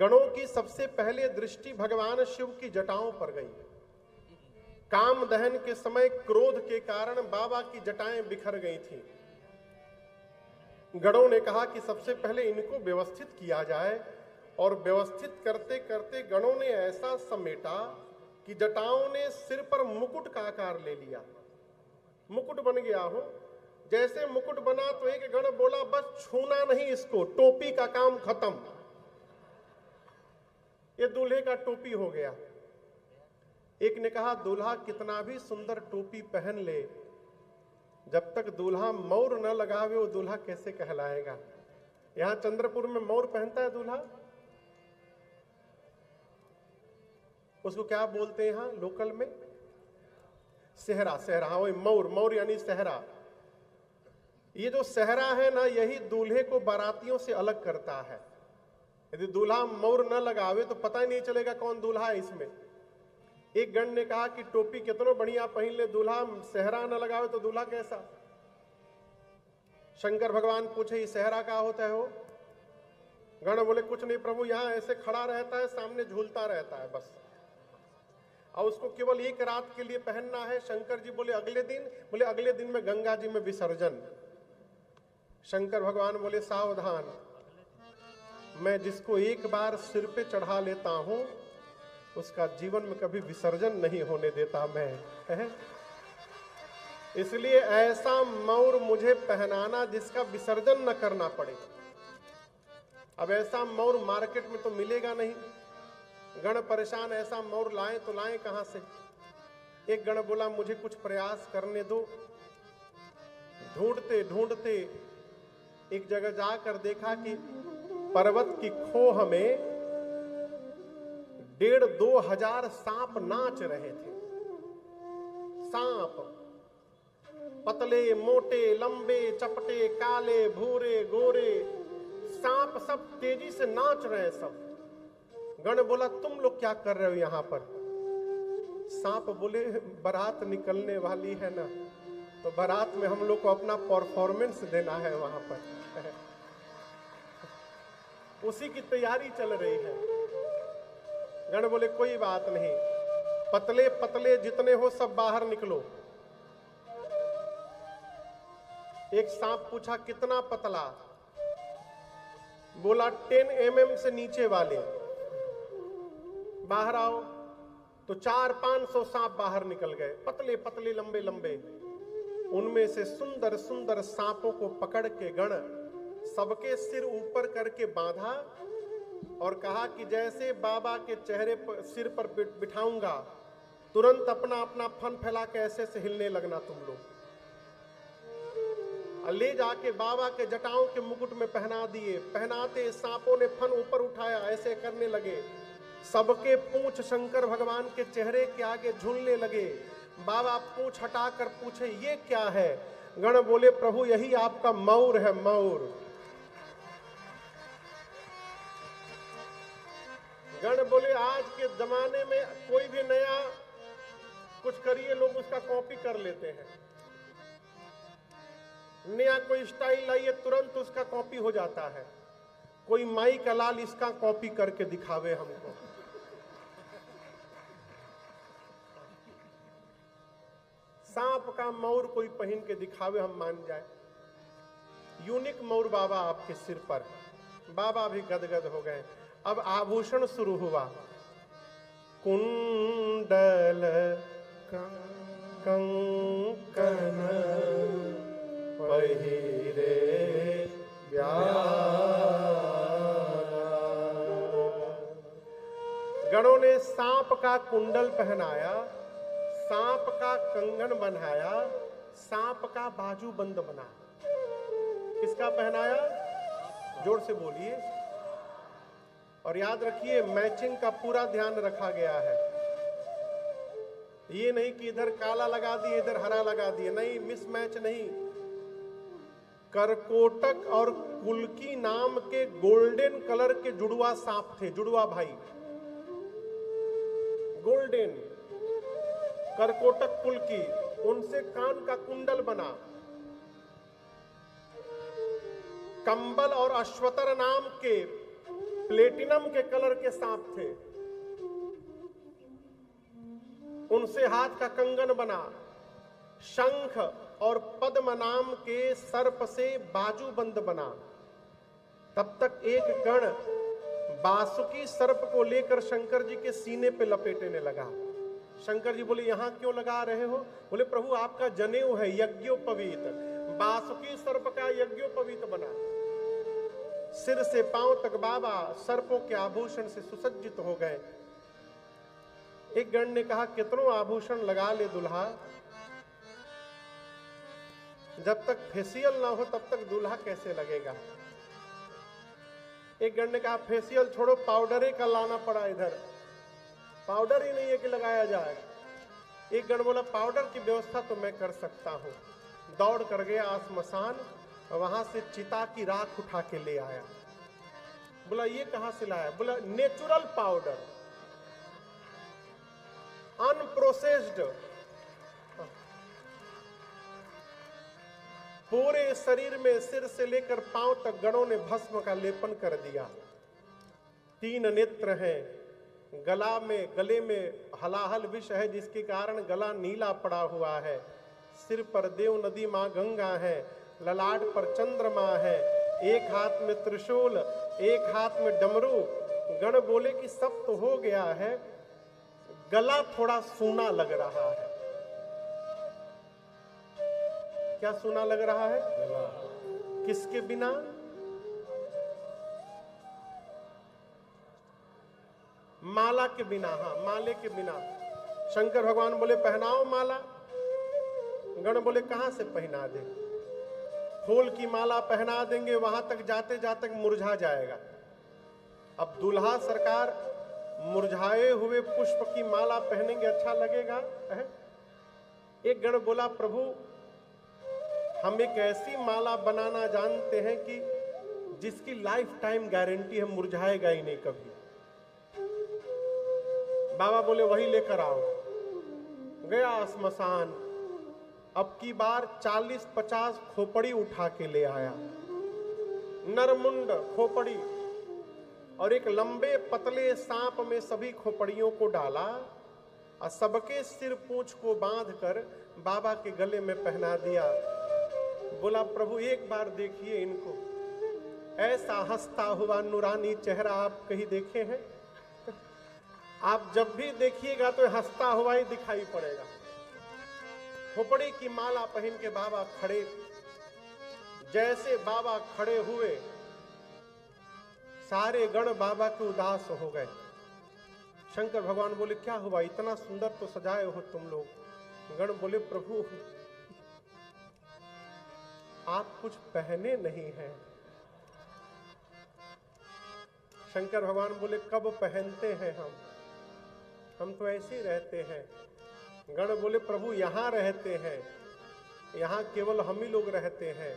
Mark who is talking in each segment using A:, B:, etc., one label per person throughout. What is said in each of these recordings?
A: गणों की सबसे पहले दृष्टि भगवान शिव की जटाओं पर गई। काम दहन के समय क्रोध के कारण बाबा की जटाएं बिखर गई थीं। गणों ने कहा कि सबसे पहले इनको व्यवस्थित किया जाए, और व्यवस्थित करते करते गणों ने ऐसा समेटा कि जटाओं ने सिर पर मुकुट का आकार ले लिया। मुकुट बन गया हो। जैसे मुकुट बना तो एक गण बोला, बस छूना नहीं इसको, टोपी का काम खत्म, ये दूल्हे का टोपी हो गया। एक ने कहा, दूल्हा कितना भी सुंदर टोपी पहन ले, जब तक दूल्हा मौर न लगावे वो दूल्हा कैसे कहलाएगा। यहां चंद्रपुर में मौर पहनता है दूल्हा, उसको क्या बोलते हैं यहां लोकल में? सेहरा। सेहरा, हाँ वही मौर। मौर यानी सेहरा। ये जो सेहरा है ना, यही दूल्हे को बारातियों से अलग करता है। यदि दूल्हा मौर न लगावे तो पता ही नहीं चलेगा कौन दूल्हा है इसमें। एक गण ने कहा कि टोपी कितनो बढ़िया पहन ले, दूल्हा सेहरा न लगावे तो दूल्हा कैसा। शंकर भगवान पूछे, ये सेहरा क्या होता है हो? गण बोले, कुछ नहीं प्रभु, यहां ऐसे खड़ा रहता है, सामने झूलता रहता है बस, और उसको केवल एक रात के लिए पहनना है। शंकर जी बोले, अगले दिन? बोले, अगले दिन में गंगा जी में विसर्जन। शंकर भगवान बोले, सावधान, मैं जिसको एक बार सिर पे चढ़ा लेता हूं उसका जीवन में कभी विसर्जन नहीं होने देता मैं। इसलिए ऐसा मौर मुझे पहनाना जिसका विसर्जन न करना पड़े। अब ऐसा मौर मार्केट में तो मिलेगा नहीं। गण परेशान, ऐसा मौर लाएं तो लाएं कहां से। एक गण बोला, मुझे कुछ प्रयास करने दो। ढूंढते ढूंढते एक जगह जाकर देखा कि पर्वत की खोह में 1500-2000 सांप नाच रहे थे। सांप पतले, मोटे, लंबे, चपटे, काले, भूरे, गोरे सांप सब तेजी से नाच रहे हैं सब। गण बोला, तुम लोग क्या कर रहे हो यहां पर? सांप बोले, बारात निकलने वाली है ना, तो बारात में हम लोग को अपना परफॉर्मेंस देना है वहां पर। उसी की तैयारी चल रही है। गण बोले, कोई बात नहीं, पतले पतले जितने हो सब बाहर निकलो। एक सांप पूछा, कितना पतला? बोला, 10 mm से नीचे वाले बाहर आओ। तो 400-500 सांप बाहर निकल गए, पतले पतले, लंबे लंबे। उनमें से सुंदर सुंदर सांपों को पकड़ के गण सबके सिर ऊपर करके बांधा और कहा कि जैसे बाबा के चेहरे पर, सिर पर बिठाऊंगा, तुरंत अपना अपना फन फैला के ऐसे से हिलने लगना तुम लोग। ले जाके बाबा के जटाओं के मुकुट में पहना दिए। पहनाते सांपों ने फन ऊपर उठाया, ऐसे करने लगे। सबके पूंछ शंकर भगवान के चेहरे के आगे झूलने लगे। बाबा पूंछ हटाकर पूछे, ये क्या है? गण बोले, प्रभु यही आपका मौर है, मौर। गण बोले, आज के जमाने में कोई भी नया कुछ करिए, लोग उसका कॉपी कर लेते हैं। नया कोई स्टाइल आइए, तुरंत उसका कॉपी हो जाता है। कोई माई का लाल इसका कॉपी करके दिखावे हमको। सांप का मौर कोई पहन के दिखावे, हम मान जाए। यूनिक मौर बाबा आपके सिर पर। बाबा भी गदगद हो गए। अब आभूषण शुरू हुआ। कुंडल कंकण पहिरे गणों ने सांप का कुंडल पहनाया, सांप का कंगन बनाया, सांप का बाजूबंद बना। किसका पहनाया? जोर से बोलिए। और याद रखिए, मैचिंग का पूरा ध्यान रखा गया है। ये नहीं कि इधर काला लगा दिए इधर हरा लगा दिए, नहीं, मिसमैच नहीं। करकोटक और कुल्की नाम के गोल्डन कलर के जुड़वा सांप थे, जुड़वा भाई। गोल्डन करकोटक कुल्की, उनसे कान का कुंडल बना। कंबल और अश्वतर नाम के प्लेटिनम के कलर के सांप थे, उनसे हाथ का कंगन बना, शंख और पद्म नाम के सर्प से बाजूबंद बना। तब तक एक गण बासुकी सर्प को लेकर शंकर जी के सीने पे लपेटने लगा। शंकर जी बोले, यहां क्यों लगा रहे हो? बोले, प्रभु आपका जनेऊ है यज्ञोपवीत, बासुकी सर्प का यज्ञोपवीत बना। सिर से पांव तक बाबा सर्पों के आभूषण से सुसज्जित हो गए। एक गण ने कहा, कितनों आभूषण लगा ले दुल्हा, जब तक फेशियल ना हो तब तक दूल्हा कैसे लगेगा। एक गण ने कहा, फेशियल छोड़ो, पाउडर ही का लाना पड़ा, इधर पाउडर ही नहीं है कि लगाया जाए। एक गण बोला, पाउडर की व्यवस्था तो मैं कर सकता हूं। दौड़ कर गया स्मशान, वहां से चिता की राख उठा के ले आया। बोला, ये कहां से लाया? बोला, नेचुरल पाउडर, अनप्रोसेस्ड। पूरे शरीर में सिर से लेकर पांव तक गणों ने भस्म का लेपन कर दिया। 3 नेत्र हैं, गले में हलाहल विष है जिसके कारण गला नीला पड़ा हुआ है। सिर पर देव नदी मां गंगा है, ललाट पर चंद्रमा है, एक हाथ में त्रिशूल, एक हाथ में डमरू। गण बोले कि सब तो हो गया है, गला थोड़ा सूना लग रहा है। क्या सूना लग रहा है? किसके बिना? माला के बिना। हाँ, माले के बिना। शंकर भगवान बोले, पहनाओ माला। गण बोले, कहां से पहना दे? फूल की माला पहना देंगे, वहां तक जाते जाते मुरझा जाएगा। अब दूल्हा सरकार मुरझाए हुए पुष्प की माला पहनेंगे, अच्छा लगेगा? एक गण बोला, प्रभु हम एक ऐसी माला बनाना जानते हैं कि जिसकी लाइफ टाइम गारंटी है, मुरझाएगा ही नहीं कभी। बाबा बोले, वही लेकर आओ। गया स्मशान, अब की बार 40-50 खोपड़ी उठा के ले आया, नरमुंड खोपड़ी, और एक लंबे पतले सांप में सभी खोपड़ियों को डाला और सबके सिर पूंछ को बांधकर बाबा के गले में पहना दिया। बोला, प्रभु एक बार देखिए इनको, ऐसा हंसता हुआ नूरानी चेहरा आप कहीं देखे हैं? आप जब भी देखिएगा तो हंसता हुआ ही दिखाई पड़ेगा। खोपड़ी की माला पहन के बाबा खड़े, जैसे बाबा खड़े हुए सारे गण बाबा के उदास हो गए। शंकर भगवान बोले, क्या हुआ, इतना सुंदर तो सजाए हो तुम लोग। गण बोले, प्रभु आप कुछ पहने नहीं हैं। शंकर भगवान बोले, कब पहनते हैं हम तो ऐसे ही रहते हैं। गण बोले, प्रभु यहां रहते हैं, यहां केवल हम ही लोग रहते हैं,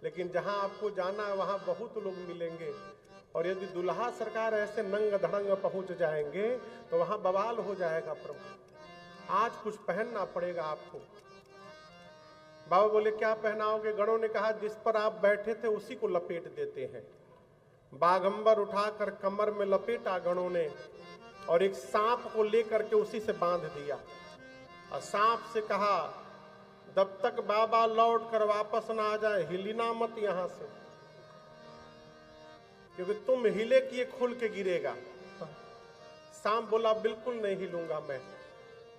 A: लेकिन जहां आपको जाना है वहां बहुत लोग मिलेंगे, और यदि दुल्हा सरकार ऐसे नंग धड़ंग पहुंच जाएंगे तो वहां बवाल हो जाएगा। प्रभु आज कुछ पहनना पड़ेगा आपको। बाबा बोले, क्या पहनाओगे? गणों ने कहा, जिस पर आप बैठे थे उसी को लपेट देते हैं। बागंबर उठाकर कमर में लपेटा गणों ने, और एक सांप को लेकर के उसी से बांध दिया, और सांप से कहा, जब तक बाबा लौट कर वापस ना आ जाए हिलना मत यहां से, क्योंकि तुम हिले कि ये खुल के गिरेगा। सांप बोला, बिल्कुल नहीं हिलूंगा मैं।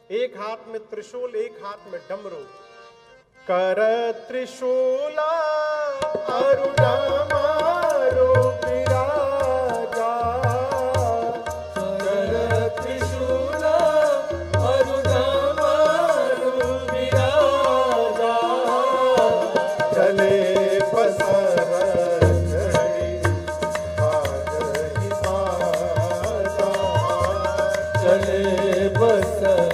A: एक हाथ में त्रिशूल, एक हाथ में डमरू। कर त्रिशूला अरुणा मारो विराजा, कर त्रिशूला अरुणा मारो विराजा, चले पसर चले बसर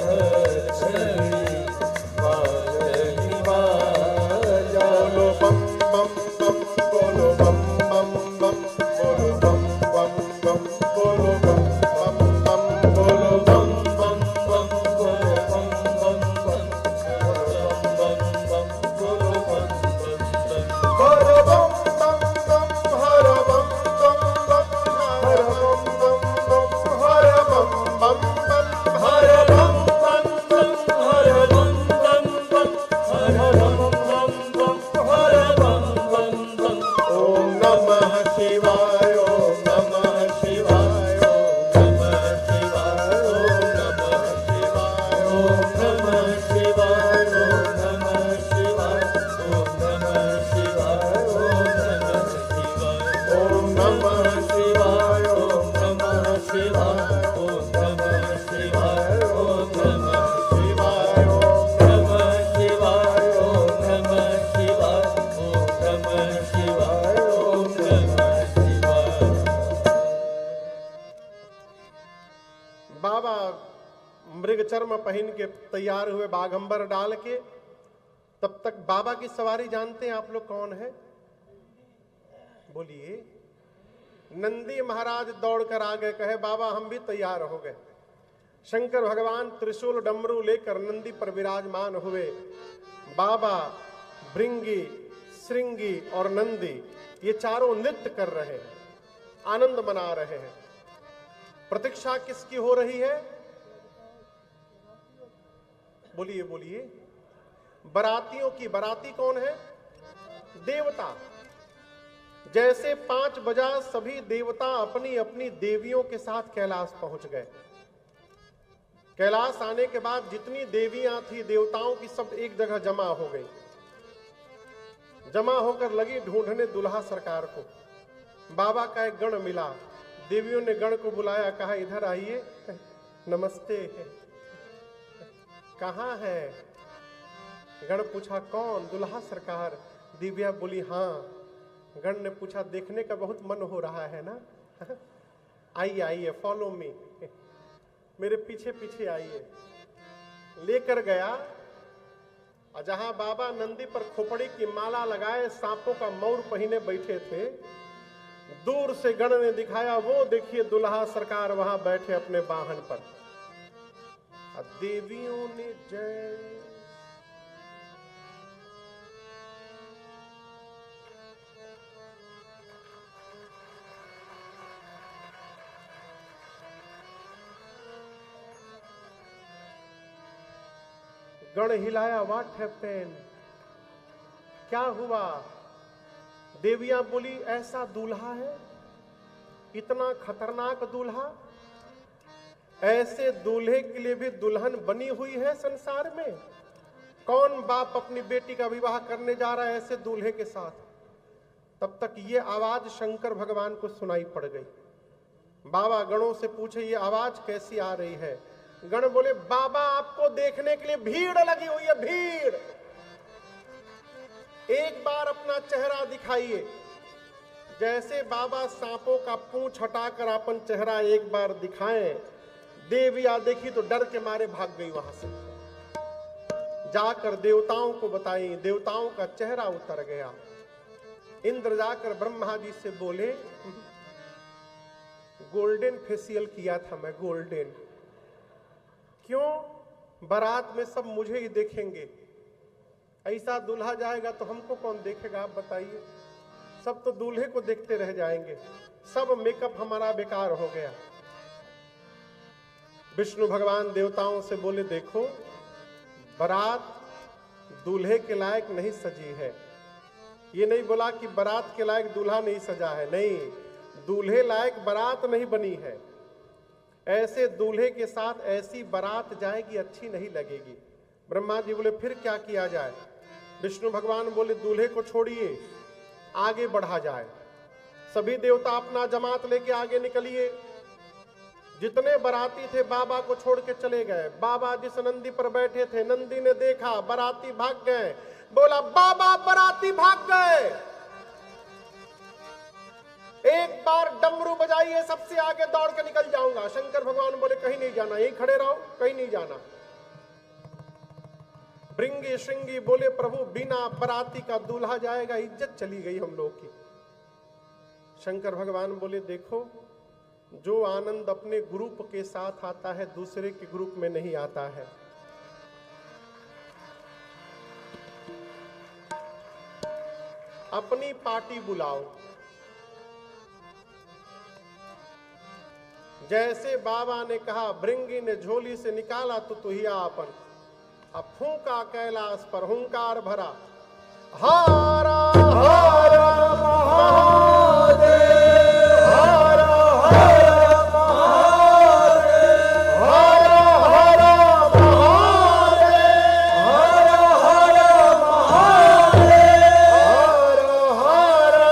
A: हर बाबा मृग चर्म पहन के तैयार हुए, बाघंबर डाल के। तब तक बाबा की सवारी जानते हैं आप लोग कौन है? बोलिए। नंदी महाराज दौड़कर आ गए, कहे बाबा हम भी तैयार हो गए। शंकर भगवान त्रिशूल डमरू लेकर नंदी पर विराजमान हुए। बाबा, भृंगी, श्रृंगी और नंदी ये चारों नृत्य कर रहे हैं, आनंद मना रहे हैं। प्रतीक्षा किसकी हो रही है? बोलिए बोलिए। बरातियों की। बराती कौन है? देवता। जैसे 5 बजा सभी देवता अपनी अपनी देवियों के साथ कैलाश पहुंच गए। कैलाश आने के बाद जितनी देवियां थी, देवताओं की, सब एक जगह जमा हो गई। जमा होकर लगी ढूंढने दुल्हा सरकार को। बाबा का एक गण मिला। देवियों ने गण को बुलाया, कहा इधर आइए, नमस्ते। कहाँ है? गण पूछा कौन? दुल्हा सरकार। दिव्या बोली हाँ। गण ने पूछा देखने का बहुत मन हो रहा है ना? आइए आइए, फॉलो मी, मेरे पीछे पीछे आइए। लेकर गया और जहां बाबा नंदी पर खोपड़ी की माला लगाए, सांपों का मौर पहने बैठे थे, दूर से गण ने दिखाया, वो देखिए दुल्हा सरकार वहां बैठे अपने वाहन पर। देवियों ने जय। गण हिलाया, व्हाट हैपेंड? क्या हुआ? देवियां बोली ऐसा दूल्हा है, इतना खतरनाक दूल्हा। ऐसे दूल्हे के लिए भी दुल्हन बनी हुई है संसार में। कौन बाप अपनी बेटी का विवाह करने जा रहा है ऐसे दूल्हे के साथ? तब तक ये आवाज शंकर भगवान को सुनाई पड़ गई। बाबा गणों से पूछे ये आवाज कैसी आ रही है? गण बोले बाबा आपको देखने के लिए भीड़ लगी हुई है, भीड़। एक बार अपना चेहरा दिखाइए। जैसे बाबा सांपों का पूंछ हटाकर अपन चेहरा एक बार दिखाएं, देवियां देखी तो डर के मारे भाग गई वहां से। जाकर देवताओं को बताई, देवताओं का चेहरा उतर गया। इंद्र जाकर ब्रह्मा जी से बोले गोल्डन फेशियल किया था मैं, गोल्डन। क्यों? बारात में सब मुझे ही देखेंगे। ऐसा दूल्हा जाएगा तो हमको कौन देखेगा आप बताइए? सब तो दूल्हे को देखते रह जाएंगे। सब मेकअप हमारा बेकार हो गया। विष्णु भगवान देवताओं से बोले देखो, बारात दूल्हे के लायक नहीं सजी है। ये नहीं बोला कि बारात के लायक दूल्हा नहीं सजा है, नहीं, दूल्हे लायक बारात नहीं बनी है। ऐसे दूल्हे के साथ ऐसी बारात जाएगी, अच्छी नहीं लगेगी। ब्रह्मा जी बोले फिर क्या किया जाए? विष्णु भगवान बोले दूल्हे को छोड़िए, आगे बढ़ा जाए। सभी देवता अपना जमात लेके आगे निकलिए। जितने बाराती थे बाबा को छोड़ के चले गए। बाबा जिस नंदी पर बैठे थे, नंदी ने देखा बाराती भाग गए। बोला बाबा बाराती भाग गए। एक बार डमरू बजाइए, सबसे आगे दौड़ के निकल जाऊंगा। शंकर भगवान बोले कहीं नहीं जाना, यहीं खड़े रहो, कहीं नहीं जाना। भृंगी श्रृंगी बोले प्रभु बिना बाराती का दूल्हा जाएगा, इज्जत चली गई हम लोग की। शंकर भगवान बोले देखो, जो आनंद अपने ग्रुप के साथ आता है दूसरे के ग्रुप में नहीं आता है। अपनी पार्टी बुलाओ। जैसे बाबा ने कहा, भृंगी ने झोली से निकाला तो तुहिया अपन। अब फूंका कैलाश पर, हुंकार भरा, हारा हारा महादेव, हारा हारा महादेव, हारा हारा महादेव, हारा हारा महादेव, हारा हारा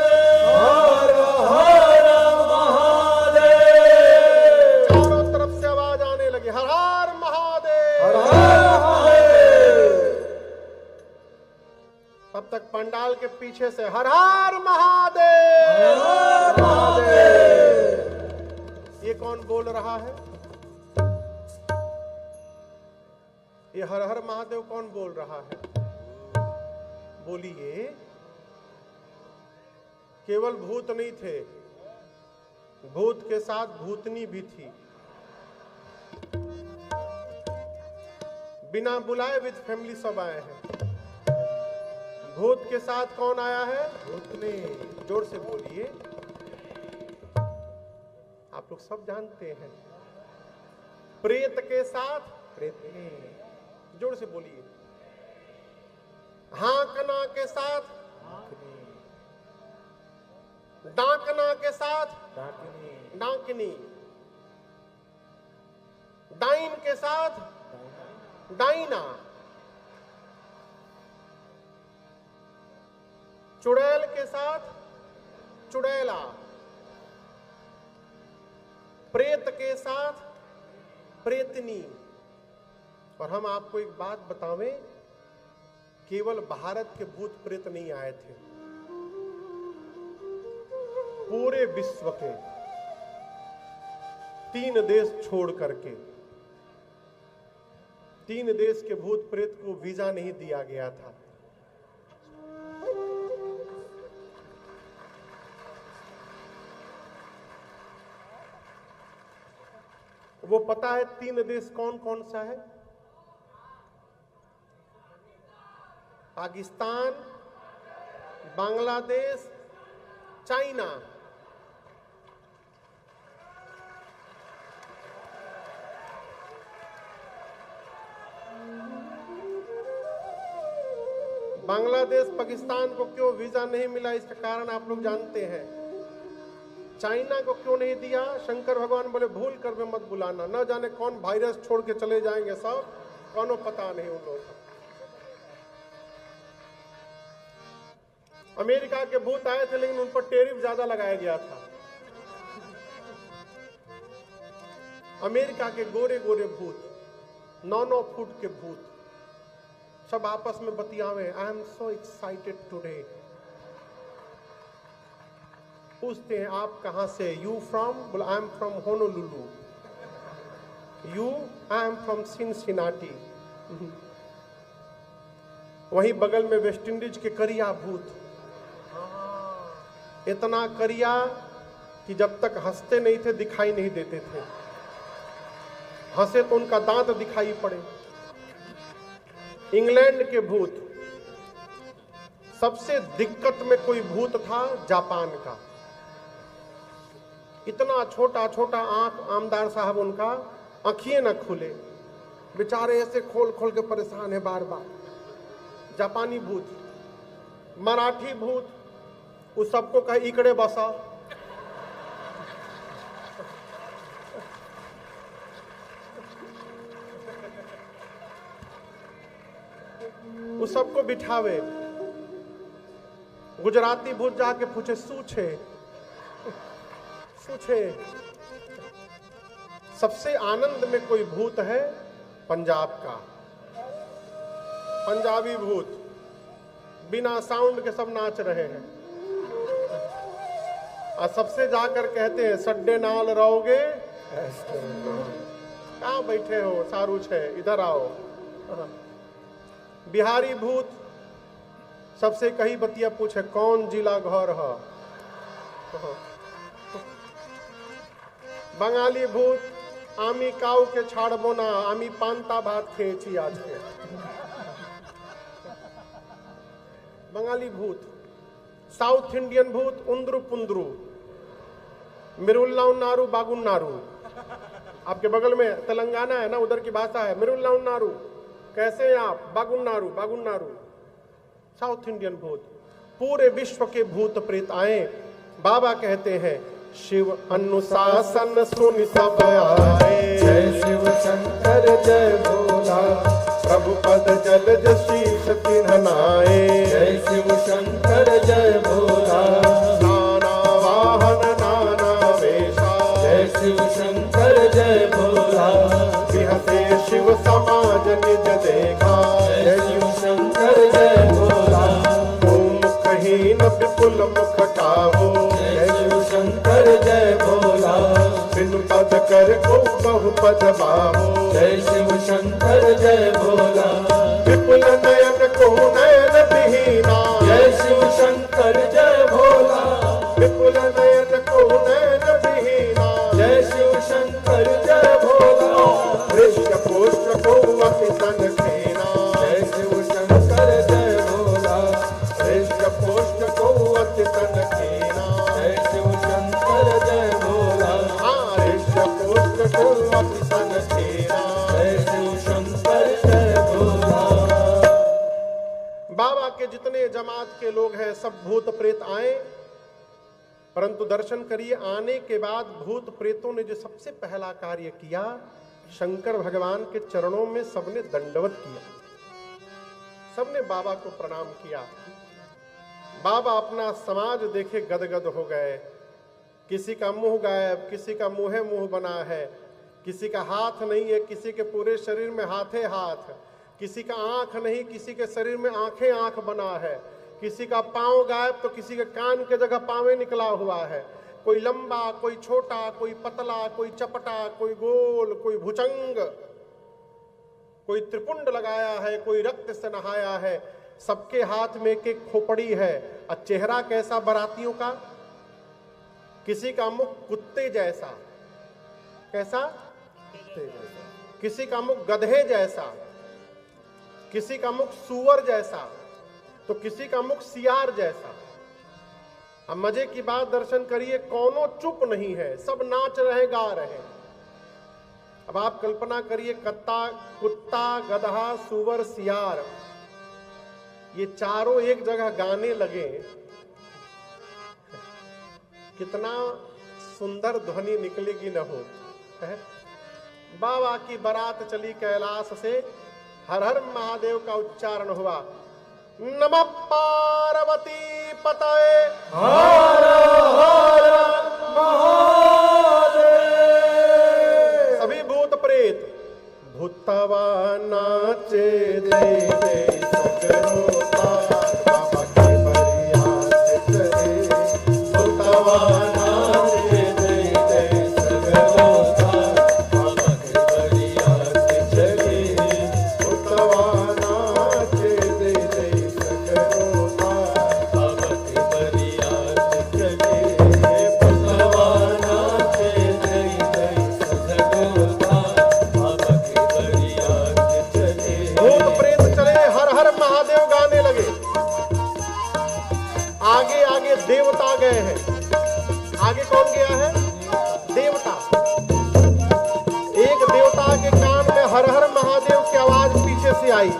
A: महादेव, हारा हारा महादेव। चारों तरफ से आवाज आने लगी, हर हर महादेव, हर हर महादेव। तब तक पंडाल के पीछे से हर हर महादेव, हर हर महादेव। ये कौन कौन बोल रहा है? ये हर हर महादेव कौन बोल रहा है? बोलिए। केवल भूत नहीं थे, भूत के साथ भूतनी भी थी। बिना बुलाए विद फैमिली सब आए हैं। भूत के साथ कौन आया है? भूतनी। जोर से बोलिए। आप लोग सब जानते हैं। प्रेत के साथ प्रेतनी। जोर से बोलिए। हाकना के साथ हाकनी। डाकना के साथ डाकनी। डाकनी। डाइन के साथ डाइना। चुड़ैल के साथ चुड़ैला। प्रेत के साथ प्रेतनी। और हम आपको एक बात बतावें, केवल भारत के भूत प्रेत नहीं आए थे, पूरे विश्व के 3 देश छोड़ करके 3 देश के भूत प्रेत को वीजा नहीं दिया गया था। वो पता है 3 देश कौन कौन सा है? पाकिस्तान, बांग्लादेश, चाइना। बांग्लादेश पाकिस्तान को क्यों वीजा नहीं मिला, इसका कारण आप लोग जानते हैं। चाइना को क्यों नहीं दिया? शंकर भगवान बोले भूल कर में मत बुलाना, न जाने कौन वायरस छोड़ के चले जाएंगे सब, कौनो पता नहीं उन लोगों को। अमेरिका के भूत आए थे, लेकिन उन पर टैरिफ ज्यादा लगाया गया था। अमेरिका के गोरे गोरे भूत, 9-9 फुट के भूत, सब आपस में बतियावे। I am so excited today. पूछते हैं आप कहां से? You from? बोला I am from Honolulu. You? I am from Cincinnati. वहीं बगल में वेस्ट इंडीज के करिया भूत, इतना करिया कि जब तक हंसते नहीं थे दिखाई नहीं देते थे, हंसे तो उनका दांत दिखाई पड़े। इंग्लैंड के भूत, सबसे दिक्कत में कोई भूत था जापान का। इतना छोटा छोटा आंख, आमदार साहब उनका आंखिए न खुले, बेचारे ऐसे खोल खोल के परेशान है बार बार। जापानी भूत। मराठी भूत, उस सबको कहे इकड़े बसा। उस सबको बिठावे। गुजराती भूत जाके पूछे सूछे सूछे। सबसे आनंद में कोई भूत है पंजाब का, पंजाबी भूत, बिना साउंड के सब नाच रहे हैं। और सबसे जाकर कहते हैं सड्डे नाल रहोगे, कहाँ बैठे हो सारू छे, इधर आओ। बिहारी भूत सबसे कही बतिया पूछे कौन जिला घर है। बंगाली भूत आमी काऊ के छाड़बो ना, आमी पांता भात खेची आज के। बंगाली भूत। साउथ इंडियन भूत उंद्रू पुंद्रू, मिरुल्लाउ नारू बागुन नारू। आपके बगल में तेलंगाना है ना, उधर की भाषा है मिरुल्लाउ नारू। कैसे हैं आप? बागुन नारू, बागुन नारू। साउथ इंडियन भूत। पूरे विश्व के भूत प्रेत आए। बाबा कहते हैं शिव अनुशासन सुन सब आए।
B: जय शिव शंकर जय भोला,
A: प्रभु पद जलज शीश तिन्हनाए।
B: जय शिव शंकर जय भोला,
A: नाना वाहन नाना वेशा।
B: जय शिव शंकर जय भोला,
A: बिहसे शिव समाज निज देखा।
B: जय शिव शंकर जय भोला,
A: मुखहीन विपुल मुख काहू।
B: जय शिव शंकर जय भोला,
A: बिनु पद कर को बहुपद बाहो।
B: जय शिव शंकर जय भोला।
A: विपुल नयन को नयन विहीना।
B: जय शिव शंकर जय भोला।
A: विपुल नयन को नयन विहीना।
B: जय शिव शंकर जय भोला।
A: हृष्ट पुष्ट को अति सन खेना।
B: जय शिव शंकर जय भोला।
A: हृष्ट पुष्ट को अति सन खेना।
B: जय शिव शंकर जय भोला।
A: हृष्ट पुष्ट को अति सन खेना।
B: जय शिव शंकर जय भोला।
A: बाबा के जितने जमात के लोग हैं सब भूत प्रेत आए, परंतु दर्शन करिए आने के बाद भूत प्रेतों ने जो सबसे पहला कार्य किया, शंकर भगवान के चरणों में सबने दंडवत किया, सबने बाबा को प्रणाम किया। बाबा अपना समाज देखे गदगद हो गए। किसी का मुंह गायब, किसी का मुंह मुंह बना है, किसी का हाथ नहीं है, किसी के पूरे शरीर में हाथे हाथ, किसी का आंख नहीं, किसी के शरीर में आंखें आंख बना है, किसी का पांव गायब तो किसी के कान के जगह पांवे निकला हुआ है। कोई लंबा, कोई छोटा, कोई पतला, कोई चपटा, कोई गोल, कोई भुजंग, कोई त्रिपुंड लगाया है, कोई रक्त से नहाया है। सबके हाथ में एक एक खोपड़ी है। और चेहरा कैसा बरातियों का? किसी का मुख कुत्ते जैसा, कैसा? कुत्ते जैसा। किसी का मुख गधे जैसा, किसी का मुख सूअर जैसा, तो किसी का मुख सियार जैसा। अब मजे की बात दर्शन करिए, कौनो चुप नहीं है, सब नाच रहे, गा रहे। अब आप कल्पना करिए, कुत्ता, गधा, सूअर, सियार, ये चारों एक जगह गाने लगे, कितना सुंदर ध्वनि निकलेगी न हो। बाबा की बारात चली कैलाश से, हर हर महादेव का उच्चारण हुआ। नमः पार्वती पतये
B: हर हर महादेव।
A: सभी भूत प्रेत भूतवा नाचे दे दे सगरो तार, बाबा के बरियात चले। भूतवा नाचे दे दे सगरो तार, बाबा के बरियात चले। भूतवा नाचे दे दे सगरो तार,
B: बाबा के बरियात चले। भूतवा नाचे दे दे सगरो तार, बाबा के बरियात चले।
A: भूत प्रेत चले, हर हर महादेव गाने लगे। आगे आगे देवता गए हैं। आगे कौन गया है? देवता। एक देवता के कान में हर हर महादेव की आवाज पीछे से आई।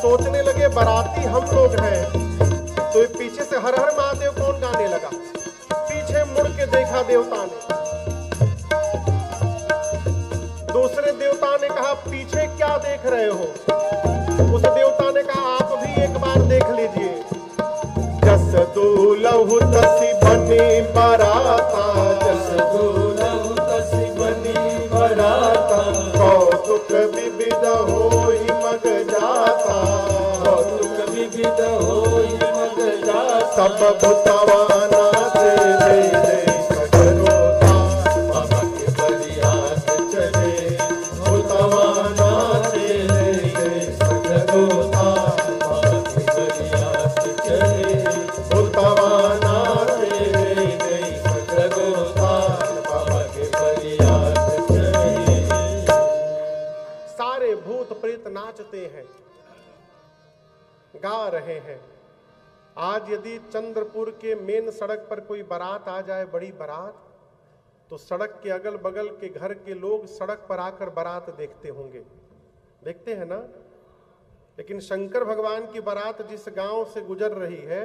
A: सोचने लगे बाराती हम लोग हैं, तो ये पीछे से हर हर महादेव कौन गाने लगा? पीछे मुड़ के देखा देवता ने। दूसरे देवता ने कहा पीछे क्या देख रहे हो? उस देवता ने कहा आप भी एक बार देख लीजिए। जस दूलहु तसी बनी बराता,
B: जस दूलहु तसी बनी बराता।
A: कौतुक विविध होई मग जाता,
B: कौतुक विविध होई मग जाता।
A: सब भूतवा नाचे दे दे सगरो तार,
B: बाबा के बरियात चले।
A: भूतवा नाचे दे दे सगरो तार,
B: बाबा के बरियात चले।
A: भूतवा नाचे दे दे सगरो तार,
B: बाबा के बरियात चले।
A: सारे भूत प्रेत नाचते हैं, गा रहे हैं। आज यदि चंद्रपुर के मेन सड़क पर कोई बारात आ जाए, बड़ी बारात, तो सड़क के अगल बगल के घर के लोग सड़क पर आकर बारात देखते होंगे, देखते हैं ना। लेकिन शंकर भगवान की बारात जिस गांव से गुजर रही है,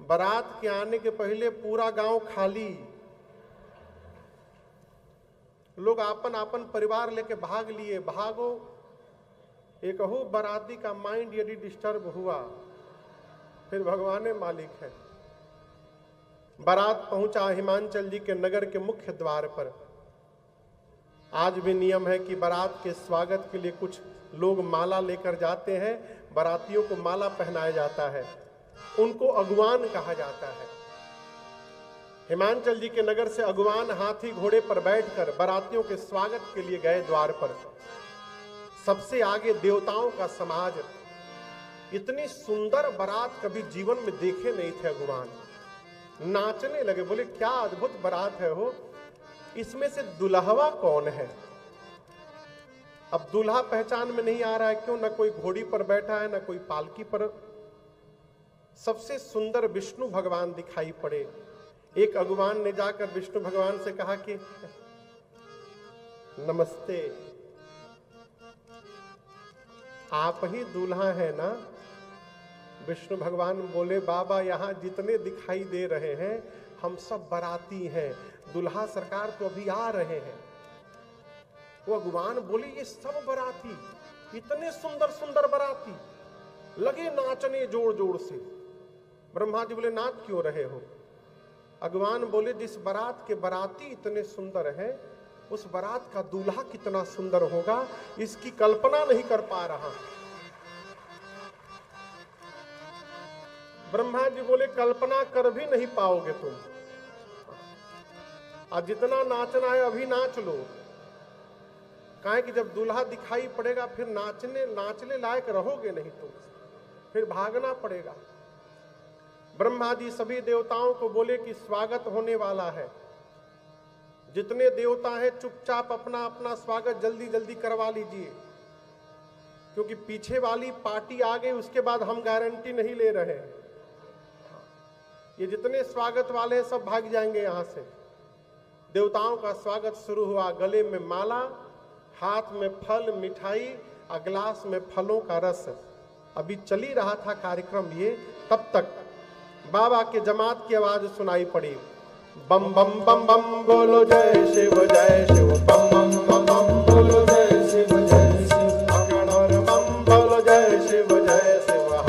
A: बारात के आने के पहले पूरा गांव खाली, लोग आपन आपन परिवार लेके भाग लिए। भागो, एक हो बाराती का माइंड यदि डिस्टर्ब हुआ, फिर भगवान मालिक है। बारात पहुंचा हिमांचल जी के नगर के मुख्य द्वार पर। आज भी नियम है कि बारात के स्वागत के लिए कुछ लोग माला लेकर जाते हैं, बारातियों को माला पहनाया जाता है, उनको अगुवान कहा जाता है। हिमांचल जी के नगर से अगुवान हाथी घोड़े पर बैठकर बारातियों के स्वागत के लिए गए द्वार पर। सबसे आगे देवताओं का समाज। इतनी सुंदर बारात कभी जीवन में देखे नहीं थे अगुवान। नाचने लगे, बोले क्या अद्भुत बारात है हो, इसमें से दुल्हवा कौन है? अब दूल्हा पहचान में नहीं आ रहा है, क्यों? ना कोई घोड़ी पर बैठा है, ना कोई पालकी पर। सबसे सुंदर विष्णु भगवान दिखाई पड़े। एक अगुवान ने जाकर विष्णु भगवान से कहा कि नमस्ते, आप ही दूल्हा है ना? विष्णु भगवान बोले, बाबा यहाँ जितने दिखाई दे रहे हैं हम सब बाराती हैं, दूल्हा सरकार तो अभी आ रहे हैं। वो अगुवान बोले, ये सब बाराती, इतने सुंदर सुंदर बाराती, लगे नाचने जोर जोर से। ब्रह्मा जी बोले, नाच क्यों रहे हो? अगुवान बोले, जिस बारात के बाराती इतने सुंदर हैं, उस बारात का दूल्हा कितना सुंदर होगा, इसकी कल्पना नहीं कर पा रहा। ब्रह्मा जी बोले, कल्पना कर भी नहीं पाओगे तुम। आज जितना नाचना है अभी नाच लो। काहे कि जब दूल्हा दिखाई पड़ेगा फिर नाचने लायक रहोगे नहीं तुम, फिर भागना पड़ेगा। ब्रह्मा जी सभी देवताओं को बोले कि स्वागत होने वाला है। जितने देवता हैं चुपचाप अपना अपना स्वागत जल्दी जल्दी करवा लीजिए, क्योंकि पीछे वाली पार्टी आ गई, उसके बाद हम गारंटी नहीं ले रहे हैं। ये जितने स्वागत वाले हैं सब भाग जाएंगे यहां से। देवताओं का स्वागत शुरू हुआ। गले में माला, हाथ में फल मिठाई, और गिलास में फलों का रस। अभी चल ही रहा था कार्यक्रम ये, तब तक बाबा के जमात की आवाज सुनाई पड़ी। बम बम बम बम बोलो जय शिव बम बम बम बम बोलो जय शिव अगणर बम बोलो जय शिव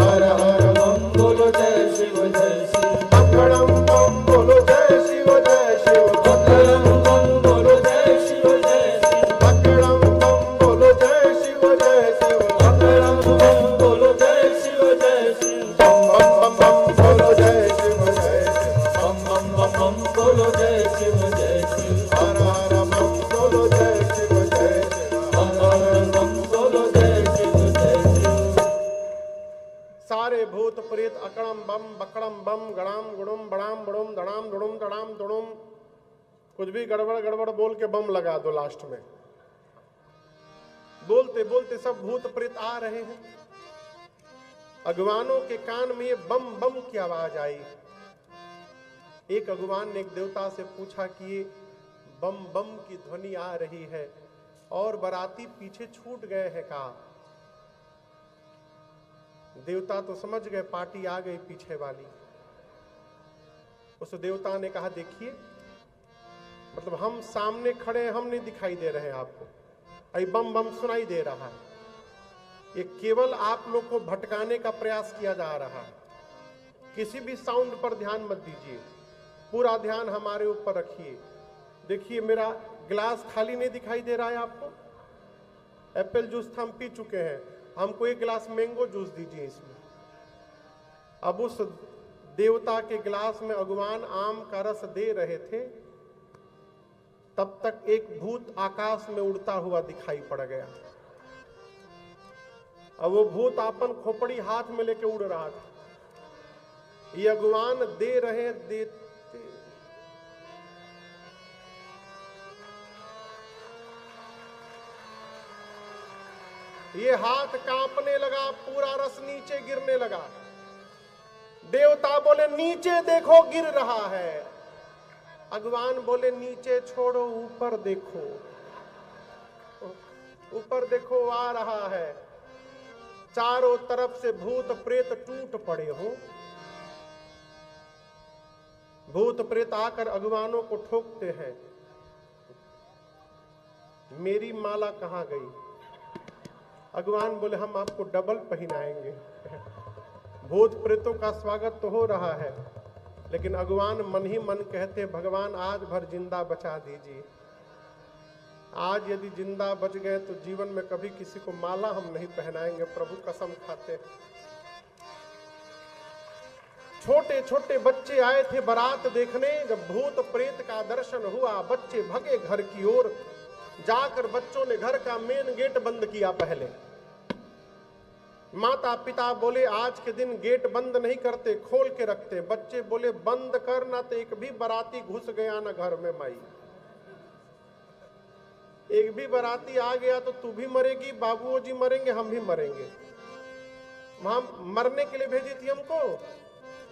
A: हर हर बम बोलो जय शिव अगणम बम बोलो जय शिव अगणम बम बोलो जय शिव अगणम बम बोलो जय शिव अगणम बम बोलो जय शिव बम बम बम बोलो जय शिव बम बम बम बोलो जय शिव हर हर बम बोलो जय शिव हर हर बम बोलो जय शिव। सारे भूत प्रेत अकड़म बम बकड़म बम गणाम गुणुम बड़ाम बड़ुम धड़ाम धुड़ुम धड़ाम धुड़ुम, कुछ भी गड़बड़ गड़बड़ बोल के बम लगा दो लास्ट में। बोलते बोलते सब भूत प्रेत आ रहे हैं। अगुवानों के कान में ये बम बम की आवाज आई। एक अगुवान ने एक देवता से पूछा कि ये बम बम की ध्वनि आ रही है और बाराती पीछे छूट गए हैं का? देवता तो समझ गए पार्टी आ गई पीछे वाली। उस देवता ने कहा, देखिए, मतलब हम सामने खड़े हैं, हम नहीं दिखाई दे रहे हैं आपको, अभी बम बम सुनाई दे रहा है। ये केवल आप लोग को भटकाने का प्रयास किया जा रहा है। किसी भी साउंड पर ध्यान मत दीजिए, पूरा ध्यान हमारे ऊपर रखिए। देखिए, मेरा गिलास खाली नहीं दिखाई दे रहा है आपको? एप्पल जूस हम पी चुके हैं, हमको एक गिलास मैंगो जूस दीजिए इसमें। अब उस देवता के गिलास में अगुवान आम का रस दे रहे थे, तब तक एक भूत आकाश में उड़ता हुआ दिखाई पड़ गया। अब वो भूत आपन खोपड़ी हाथ में लेके उड़ रहा था। ये अगुवान दे रहे देते, ये हाथ कांपने लगा, पूरा रस नीचे गिरने लगा। देवता बोले, नीचे देखो गिर रहा है। अगुवान बोले, नीचे छोड़ो, ऊपर देखो, ऊपर देखो, आ रहा है। चारों तरफ से भूत प्रेत टूट पड़े हो। भूत प्रेत आकर अगुवानों को ठोकते हैं, मेरी माला कहां गई? अगुवान बोले, हम आपको डबल पहनाएंगे। भूत प्रेतों का स्वागत तो हो रहा है, लेकिन अगुवान मन ही मन कहते, भगवान आज भर जिंदा बचा दीजिए। आज यदि जिंदा बच गए तो जीवन में कभी किसी को माला हम नहीं पहनाएंगे, प्रभु कसम खाते। छोटे छोटे बच्चे आए थे बारात देखने। जब भूत प्रेत का दर्शन हुआ, बच्चे भगे घर की ओर। जाकर बच्चों ने घर का मेन गेट बंद किया पहले। माता पिता बोले आज के दिन गेट बंद नहीं करते, खोल के रखते। बच्चे बोले बंद करना तो एक भी बाराती घुस गया ना घर में माई, एक भी बाराती आ गया तो तू भी मरेगी, बाबूजी मरेंगे, हम भी मरेंगे। वहां मरने के लिए भेजी थी हमको।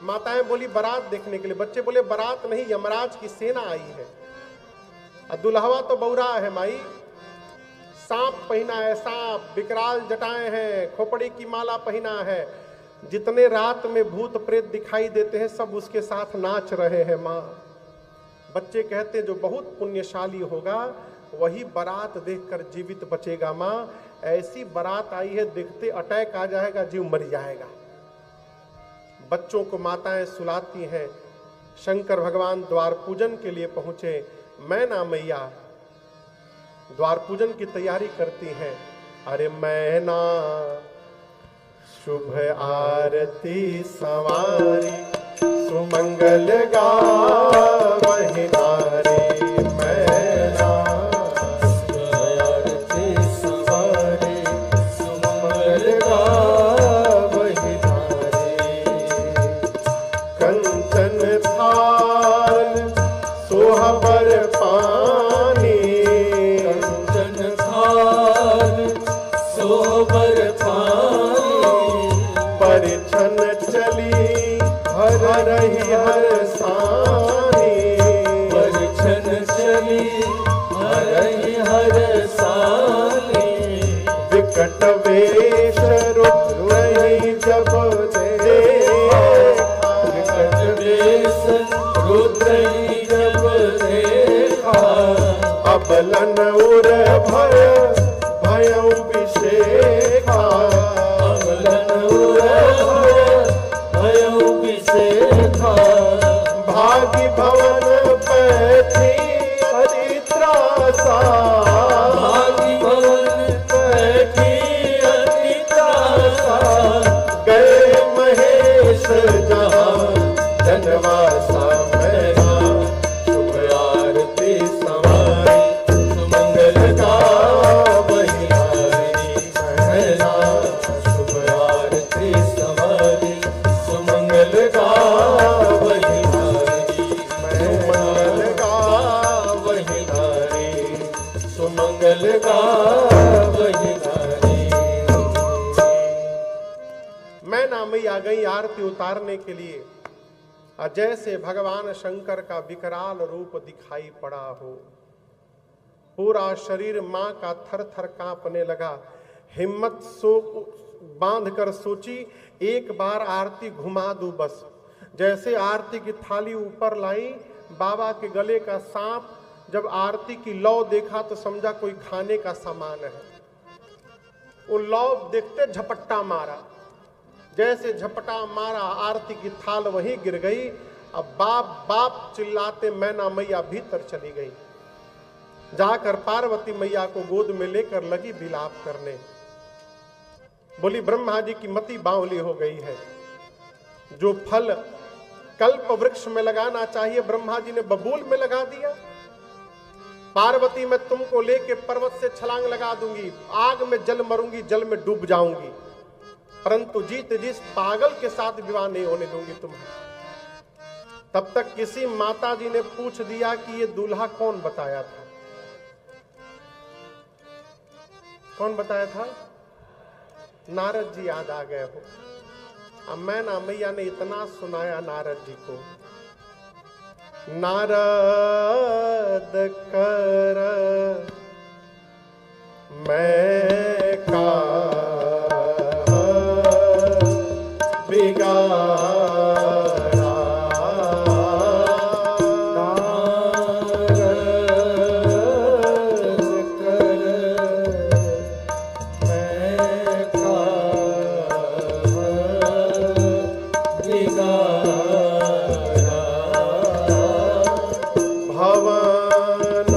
A: माताएं बोली बारात देखने के लिए। बच्चे बोले बारात नहीं, यमराज की सेना आई है। और दुल्हवा तो बौरा है माई, सांप पहना है, सांप, विकराल जटाएं हैं, खोपड़ी की माला पहना है। जितने रात में भूत प्रेत दिखाई देते हैं सब उसके साथ नाच रहे हैं माँ। बच्चे कहते हैं जो बहुत पुण्यशाली होगा वही बारात देखकर जीवित बचेगा माँ। ऐसी बारात आई है, देखते अटैक आ जाएगा, जीव मर जाएगा। बच्चों को माताएं सुलाती हैं। शंकर भगवान द्वार पूजन के लिए पहुंचे। मैना मैया द्वार पूजन की तैयारी करती हैं। अरे मैना शुभ आरती सवारी, सुमंगल गावहि नारी। मैना
B: शुभ आरती सवारी, सुमंगल गावहि नारी।
A: कंचन थाल सोहबर पानी,
B: कंचन थाल सोहबर पानी।
A: परिछन चली हर रही हर सानी।
B: परिछन चली हरहि हर सानी।
A: विकट वेश रुद्रहि जब देखा,
B: विकट वेश रुद्रहि जब देखा।
A: अबलन उर भय भयउ विषेखा।
B: अमलन उर भयउ विषेखा।
A: भागी भवन पैठी हरि त्रासा।
B: भागी भवन बैठी अति त्रासा।
A: गए महेश जहाँ जनवासा। मैना शुभ आरती सवारी,
B: सुमंगल गावहि नारी। मैना शुभ आरती सवारी, सुमंगल गावहि नारी।
A: सुमंगल
B: गावहि नारी, सुमंगल गावहि नारी।
A: मैना मैया गई आरती उतारने के लिए। और जैसे भगवान शंकर का विकराल रूप दिखाई पड़ा हो, पूरा शरीर मां का थर थर कांपने लगा। हिम्मत बांध कर सोची एक बार आरती घुमा दूं बस। जैसे आरती की थाली ऊपर लाई, बाबा के गले का सांप जब आरती की लौ देखा तो समझा कोई खाने का सामान है। वो लौ देखते झपट्टा मारा। जैसे झपटा मारा आरती की थाल वहीं गिर गई। अब बाप बाप चिल्लाते मैना मैया भीतर चली गई। जाकर पार्वती मैया को गोद में लेकर लगी विलाप करने। बोली ब्रह्मा जी की मति बावली हो गई है। जो फल कल्प वृक्ष में लगाना चाहिए ब्रह्मा जी ने बबूल में लगा दिया। पार्वती मैं तुमको लेके पर्वत से छलांग लगा दूंगी, आग में जल मरूंगी, जल में डूब जाऊंगी, परंतु जीत जिस पागल के साथ विवाह नहीं होने दूंगी तुम्हें। तब तक किसी माता जी ने पूछ दिया कि ये दूल्हा कौन बताया था। कौन बताया था? नारद जी याद आ गए हो। अब मैना मैया ने इतना सुनाया नारद जी को। नारद कर मैं का बिगाड़ा, नारद कर मैं का
B: बिगाड़ा।
A: भवन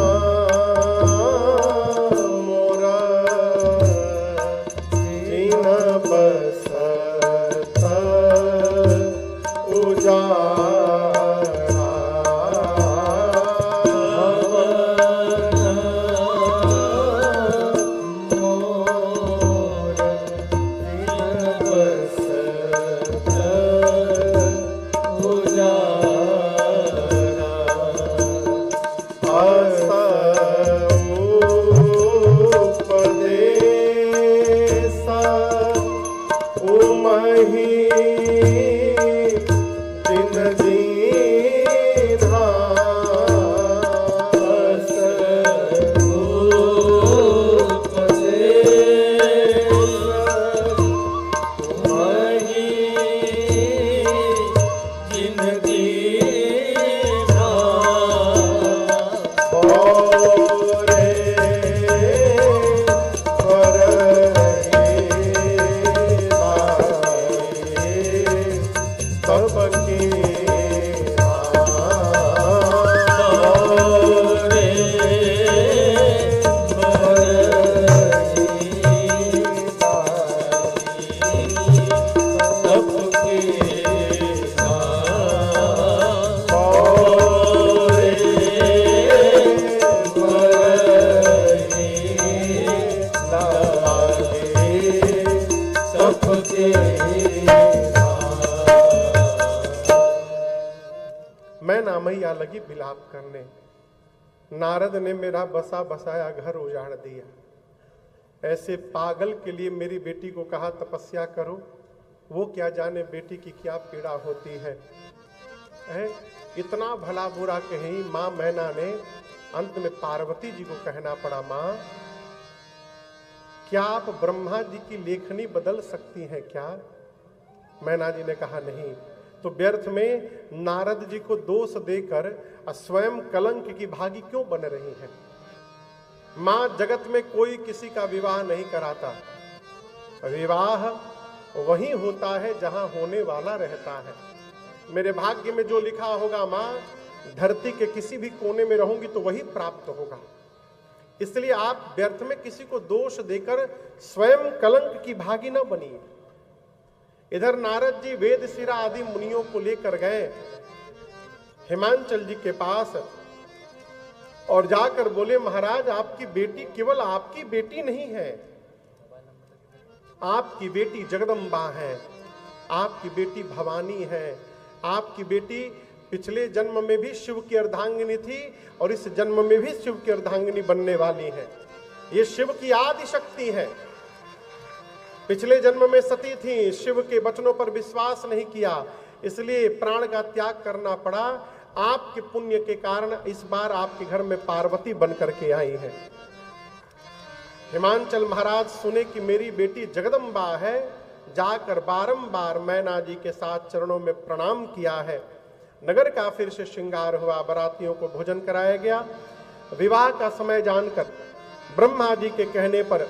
A: मैना मैया लगी बिलाप करने, नारद ने मेरा बसा बसाया घर उजाड़ दिया। ऐसे पागल के लिए मेरी बेटी को कहा तपस्या करो, वो क्या जाने बेटी की क्या पीड़ा होती है। इतना भला बुरा कही माँ मैना ने अंत में पार्वती जी को कहना पड़ा, माँ क्या आप ब्रह्मा जी की लेखनी बदल सकती हैं क्या? मैना जी ने कहा नहीं। तो व्यर्थ में नारद जी को दोष देकर स्वयं कलंक की भागी क्यों बन रही हैं? मां जगत में कोई किसी का विवाह नहीं कराता, विवाह वही होता है जहां होने वाला रहता है। मेरे भाग्य में जो लिखा होगा मां, धरती के किसी भी कोने में रहूंगी तो वही प्राप्त होगा। इसलिए आप व्यर्थ में किसी को दोष देकर स्वयं कलंक की भागी न बनिए। इधर नारद जी वेद शिरा आदि मुनियों को लेकर गए हिमांचल जी के पास और जाकर बोले, महाराज आपकी बेटी केवल आपकी बेटी नहीं है, आपकी बेटी जगदम्बा है, आपकी बेटी भवानी है, आपकी बेटी पिछले जन्म में भी शिव की अर्धांगिनी थी और इस जन्म में भी शिव की अर्धांगिनी बनने वाली है। ये शिव की आदि शक्ति है। पिछले जन्म में सती थी, शिव के वचनों पर विश्वास नहीं किया, इसलिए प्राण का त्याग करना पड़ा। आपके पुण्य के कारण इस बार आपके घर में पार्वती बन करके आई है। हिमांचल महाराज सुने कि मेरी बेटी जगदम्बा है, जाकर बारंबार मैना जी के साथ चरणों में प्रणाम किया है। नगर का फिर से श्रृंगार हुआ, बारातियों को भोजन कराया गया। विवाह का समय जानकर ब्रह्मा जी के कहने पर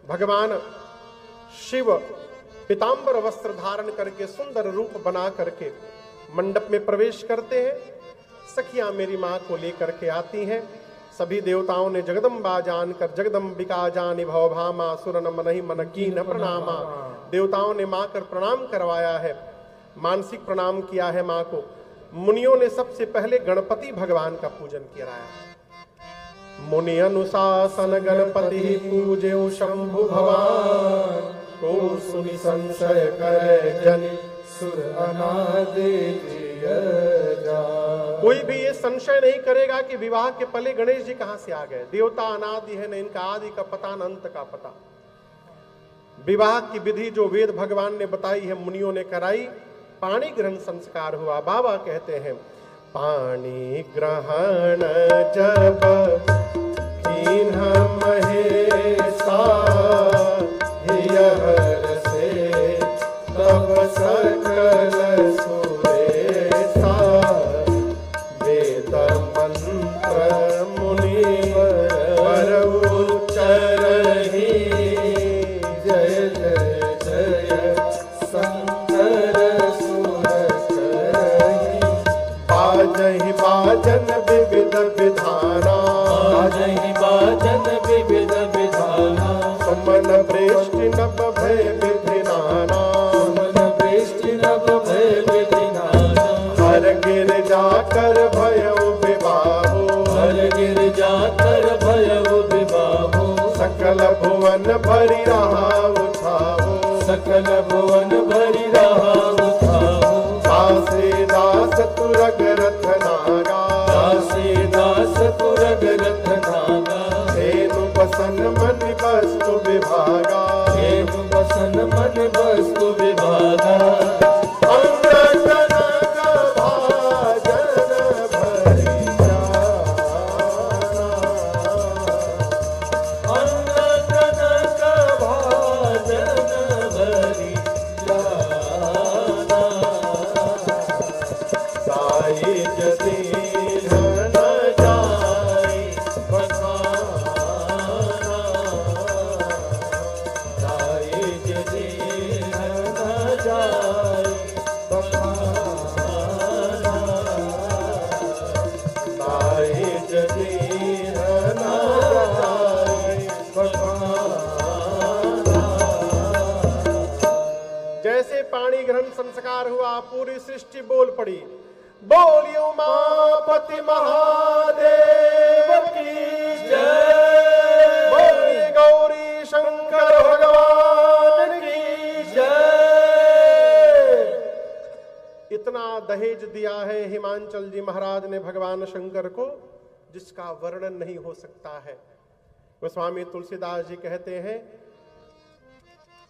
A: भगवान शिव पीतांबर वस्त्र धारण करके सुंदर रूप बना करके मंडप में प्रवेश करते हैं। सखियां मेरी मां को लेकर के आती हैं। सभी देवताओं ने जगदम्बा जानकर जगदम्बिका जानि भव भामा सुरन मनहि मन कीन प्रणामा। देवताओं ने मां कर प्रणाम करवाया है, मानसिक प्रणाम किया है मां को। मुनियों ने सबसे पहले गणपति भगवान का पूजन किया। मुनि अनुशासन गणपति पूजे शंभु भगवान, को सुनि संशय करे जनि सुर अनादि जा। कोई भी ये संशय नहीं करेगा कि विवाह के पहले गणेश जी कहां से आ गए। देवता अनादि है, न इनका आदि का पता न अंत का पता। विवाह की विधि जो वेद भगवान ने बताई है मुनियों ने कराई। पाणी ग्रहण संस्कार हुआ। बाबा कहते हैं, पाणी ग्रहण जब कीन्ह महेशा, से तब सकल सुरेशा, वेद मंत्र मुनिवर उच्चरहि, जय जय जय शंकर सुर करहि। बाजहि बाजन विविध विधाना, बाजहि बाजन विविध विधाना, सुमन वृष्टि नभ भय विधि नाना, सुमन वृष्टि नभ भय विधि नाना। हर गिर जाकर भयउ विवाहो, हर गिर जाकर भयउ विवाहो। सकल भुवन भरि रहा उठाहो, सकल भुवन भरि रहा उठाहो। दासे दास तुरग रथ नागा, दासे दास तुरग पूरी सृष्टि बोल पड़ी, बोली उमापति महादेव की
B: जय,
A: बोली गौरी शंकर भगवान की
B: जय।
A: इतना दहेज दिया है हिमांचल जी महाराज ने भगवान शंकर को, जिसका वर्णन नहीं हो सकता है। गोस्वामी तुलसीदास जी कहते हैं,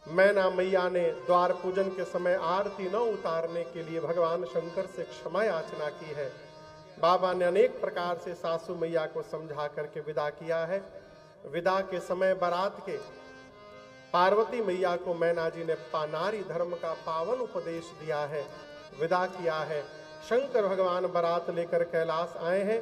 A: मैना मैया ने द्वार पूजन के समय आरती न उतारने के लिए भगवान शंकर से क्षमा याचना की है। बाबा ने अनेक प्रकार से सासू मैया को समझा करके विदा किया है। विदा के समय बारात के पार्वती मैया को मैना जी ने नारी धर्म का पावन उपदेश दिया है, विदा किया है। शंकर भगवान बारात लेकर कैलाश आए हैं।